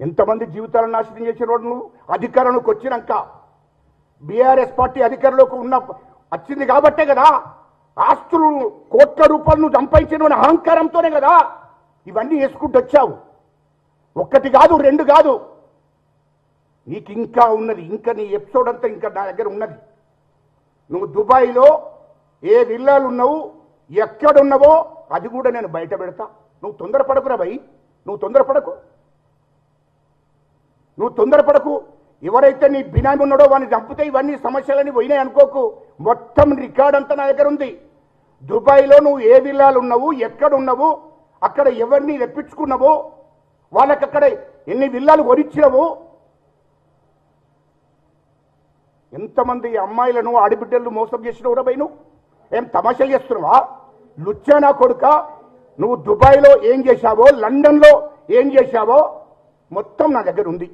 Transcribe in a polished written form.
ఎంతమంది జీవితాలను నాశనం చేసిన వాడు నువ్వు. అధికారంలోకి వచ్చినాక బీఆర్ఎస్ పార్టీ అధికారంలోకి వచ్చింది కాబట్టే కదా ఆస్తులు కోట్ల రూపాయలు నువ్వు సంపాదించిన అహంకారంతోనే కదా ఇవన్నీ వేసుకుంటూ వచ్చావు. ఒక్కటి కాదు, రెండు కాదు, నీకు ఇంకా ఉన్నది. ఇంకా నీ ఎపిసోడ్ అంతా ఇంకా నా దగ్గర ఉన్నది. నువ్వు దుబాయ్లో ఏ విల్లాలు ఉన్నావు, ఎక్కడున్నావో అది కూడా నేను బయట పెడతా. నువ్వు తొందరపడకురా భయ్, నువ్వు తొందరపడకు. ఎవరైతే నీ బినామీ ఉన్నాడో వాడిని చంపితే ఇవన్నీ సమస్యలని పోయినాయి అనుకోకు. మొత్తం రికార్డ్ అంతా నా దగ్గర ఉంది. దుబాయ్లో నువ్వు ఏ విల్లాలు ఉన్నావు, ఎక్కడున్నావు, అక్కడ ఎవరిని తెప్పించుకున్నావో, వాళ్ళకి అక్కడ ఎన్ని విల్లాలు కొనిచ్చినావు, ఎంతమంది అమ్మాయిలను ఆడబిడ్డలను మోసం చేసినవురా భయ్. నువ్వు ఏం తమాషా చేస్తున్నావా? లుచ్చానా కొడుక, నువ్వు దుబాయ్లో ఏం చేశావో, లండన్లో ఏం చేశావో మొత్తం నా దగ్గర ఉంది.